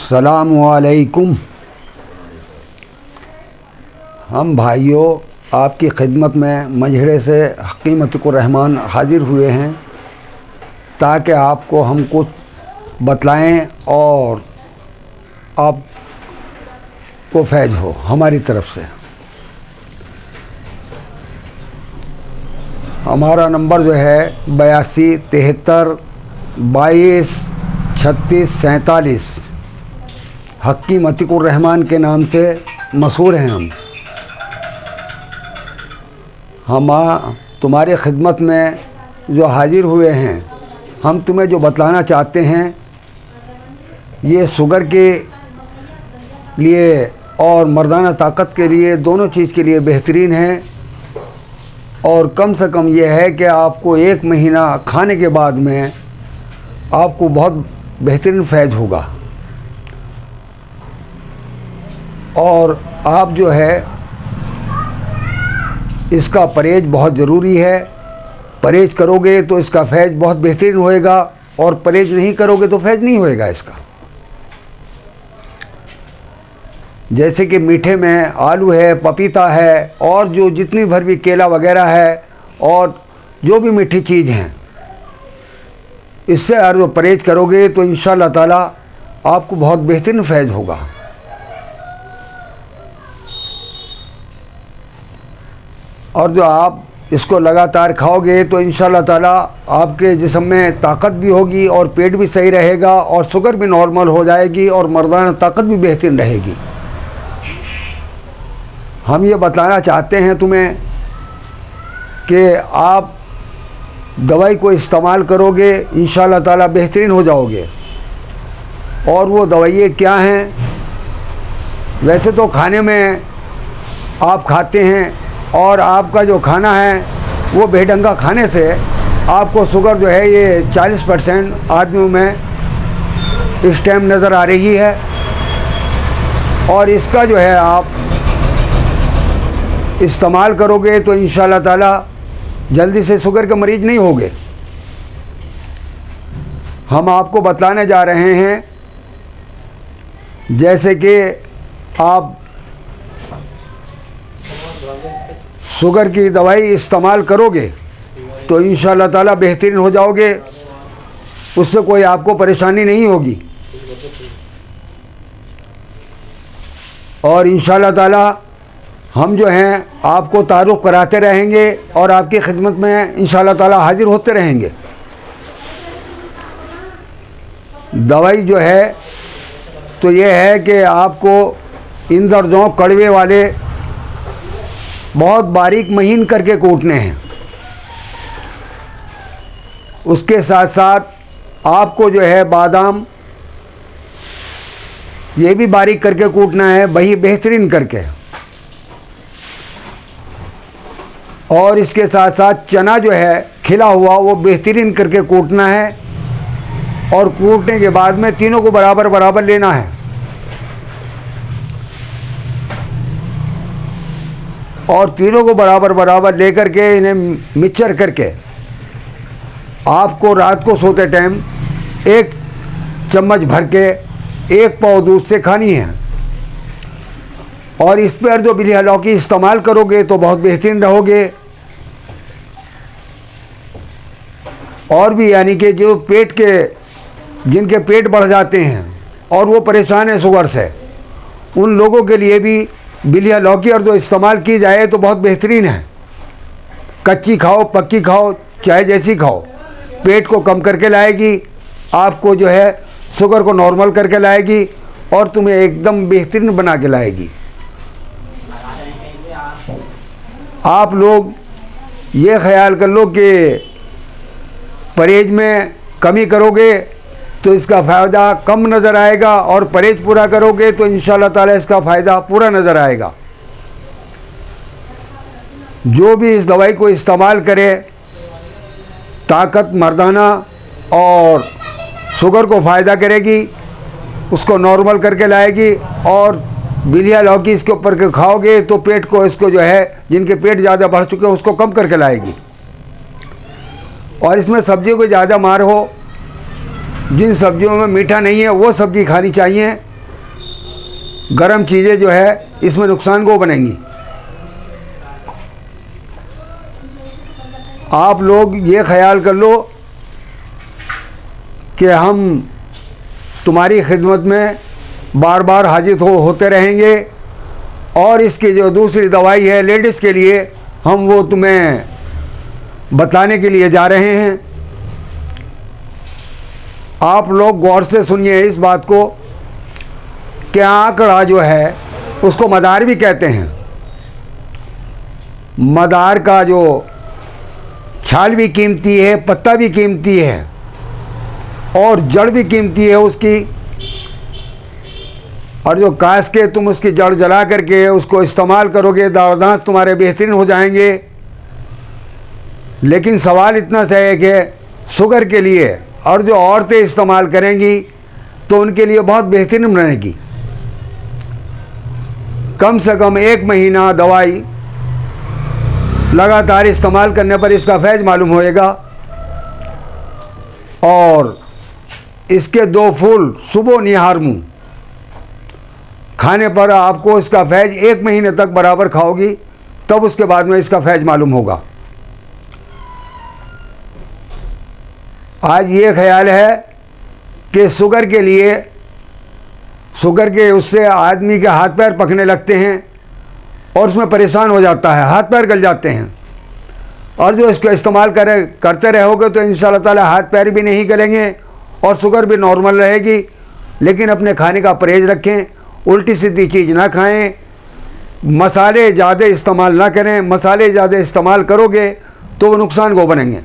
अस्सलामुअलैकुम। हम भाइयों आपकी खिदमत में मजहरे से हकीम अतीकुर्रहमान हाजिर हुए हैं ताकि आपको हम कुछ बतलाएं और आपको फैज़ हो हमारी तरफ से। हमारा नंबर जो है 82 73 22 36 47 हकीम अतीकुर्रहमान के नाम से मशहूर हैं। हम तुम्हारी खिदमत में जो हाजिर हुए हैं, हम तुम्हें जो बतलाना चाहते हैं ये शुगर के लिए और मर्दाना ताकत के लिए, दोनों चीज़ के लिए बेहतरीन है। और कम से कम ये है कि आपको 1 महीना खाने के बाद में आपको बहुत बेहतरीन फैज़ होगा। और आप जो है इसका परहेज़ बहुत ज़रूरी है। परहेज़ करोगे तो इसका फैज़ बहुत बेहतरीन होएगा और परहेज़ नहीं करोगे तो फैज़ नहीं होएगा इसका। जैसे कि मीठे में आलू है, पपीता है और जो जितनी भर भी केला वगैरह है और जो भी मीठी चीज़ हैं, इससे अगर वो परहेज़ करोगे तो इंशाअल्लाह ताला आपको बहुत बेहतरीन फैज़ होगा। और जो आप इसको लगातार खाओगे तो इंशाअल्लाह ताला आपके जिस्म में ताकत भी होगी और पेट भी सही रहेगा और शुगर भी नॉर्मल हो जाएगी और मर्दाना ताकत भी बेहतरीन रहेगी। हम ये बताना चाहते हैं तुम्हें कि आप दवाई को इस्तेमाल करोगे इंशाअल्लाह ताला बेहतरीन हो जाओगे। और वो दवाइयाँ क्या हैं? वैसे तो खाने में आप खाते हैं और आपका जो खाना है वो बेढंगा खाने से आपको शुगर जो है ये 40% आदमियों में इस टाइम नज़र आ रही है। और इसका जो है आप इस्तेमाल करोगे तो इंशाअल्लाह ताला जल्दी से शुगर के मरीज़ नहीं होगे। हम आपको बतलाने जा रहे हैं जैसे कि आप शुगर की दवाई इस्तेमाल करोगे तो इंशाअल्लाह ताला बेहतरीन हो जाओगे, उससे कोई आपको परेशानी नहीं होगी। और इंशाअल्लाह ताला हम जो हैं आपको तारुफ कराते रहेंगे और आपकी खिदमत में इंशाअल्लाह ताला हाजिर होते रहेंगे। दवाई जो है तो ये है कि आपको इन दर्दों कड़वे वाले बहुत बारीक महीन करके कूटने हैं। उसके साथ साथ आपको जो है बादाम ये भी बारीक करके कूटना है, वही बेहतरीन करके। और इसके साथ साथ चना जो है खिला हुआ वो बेहतरीन करके कूटना है। और कूटने के बाद में तीनों को बराबर बराबर लेना है। और तीनों को बराबर बराबर लेकर के इन्हें मिक्सचर करके आपको रात को सोते टाइम 1 चम्मच भर के 1 पाव दूध से खानी है। और इस पर जो बिलिया लौकी इस्तेमाल करोगे तो बहुत बेहतरीन रहोगे। और भी यानी कि जो पेट के जिनके पेट बढ़ जाते हैं और वो परेशान है शुगर से, उन लोगों के लिए भी बिलिया लौकी और जो इस्तेमाल की जाए तो बहुत बेहतरीन है। कच्ची खाओ, पक्की खाओ, चाहे जैसी खाओ, पेट को कम करके लाएगी, आपको जो है शुगर को नॉर्मल करके लाएगी और तुम्हें एकदम बेहतरीन बना के लाएगी। आप लोग ये ख्याल कर लो कि परहेज में कमी करोगे तो इसका फ़ायदा कम नज़र आएगा और परहेज पूरा करोगे तो इंशाअल्लाह ताला इसका फ़ायदा पूरा नज़र आएगा। जो भी इस दवाई को इस्तेमाल करे, ताकत, मर्दाना और शुगर को फ़ायदा करेगी, उसको नॉर्मल करके लाएगी। और बिलिया लौकी इसके ऊपर के खाओगे तो पेट को, इसको जो है जिनके पेट ज़्यादा बढ़ चुके हैं उसको कम करके लाएगी। और इसमें सब्जियों को ज़्यादा मार हो, जिन सब्जियों में मीठा नहीं है वो सब्ज़ी खानी चाहिए गर्म चीज़ें जो है इसमें नुकसान को बनेंगी। आप लोग ये ख्याल कर लो कि हम तुम्हारी खिदमत में बार बार हाजिर होते रहेंगे, और इसकी जो दूसरी दवाई है लेडीज़ के लिए, हम वो तुम्हें बताने के लिए जा रहे हैं। आप लोग गौर से सुनिए इस बात को कि आंकड़ा जो है उसको मदार भी कहते हैं। मदार का जो छाल भी कीमती है, पत्ता भी कीमती है, और जड़ भी कीमती है उसकी। और जो काश के तुम उसकी जड़ जला करके उसको इस्तेमाल करोगे, दांत तुम्हारे बेहतरीन हो जाएंगे। लेकिन सवाल इतना सा है कि शुगर के लिए और जो औरतें इस्तेमाल करेंगी तो उनके लिए बहुत बेहतरीन बनेगी। कम से कम 1 महीना दवाई लगातार इस्तेमाल करने पर इसका फैज़ मालूम होएगा। और इसके 2 फूल सुबह निहार मुँह खाने पर आपको इसका फैज़ 1 महीने तक बराबर खाओगी, तब उसके बाद में इसका फैज़ मालूम होगा। आज ये ख्याल है कि शुगर के लिए, शुगर के उससे आदमी के हाथ पैर पकने लगते हैं और उसमें परेशान हो जाता है, हाथ पैर गल जाते हैं। और जो इसको इस्तेमाल करते रहोगे तो इंशाअल्लाह ताला हाथ पैर भी नहीं गलेंगे और शुगर भी नॉर्मल रहेगी। लेकिन अपने खाने का परहेज़ रखें, उल्टी सीधी चीज़ ना खाएं, मसाले ज़्यादा इस्तेमाल ना करें। मसाले ज़्यादा इस्तेमाल करोगे तो वो नुकसान को बनेंगे।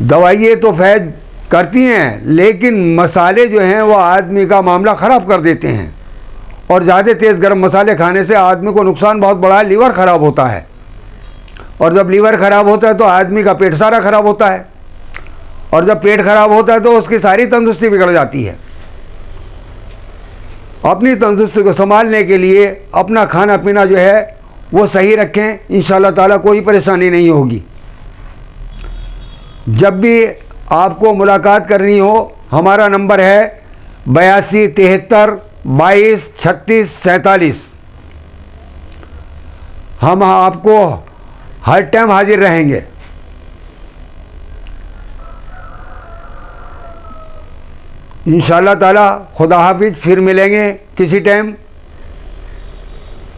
दवाइयाँ तो फैज़ करती हैं, लेकिन मसाले जो हैं वो आदमी का मामला ख़राब कर देते हैं। और ज़्यादा तेज़ गर्म मसाले खाने से आदमी को नुकसान बहुत बड़ा है, लीवर ख़राब होता है। और जब लीवर ख़राब होता है तो आदमी का पेट सारा ख़राब होता है, और जब पेट ख़राब होता है तो उसकी सारी तंदुरुस्ती बिगड़ जाती है। अपनी तंदुरुस्ती को संभालने के लिए अपना खाना पीना जो है वो सही रखें, इंशाअल्लाह ताला कोई परेशानी नहीं होगी। जब भी आपको मुलाकात करनी हो, हमारा नंबर है 82 73 22 36 47। हम आपको हर टाइम हाजिर रहेंगे। इंशाअल्लाह ताला खुदा हाफिज, फिर मिलेंगे किसी टाइम।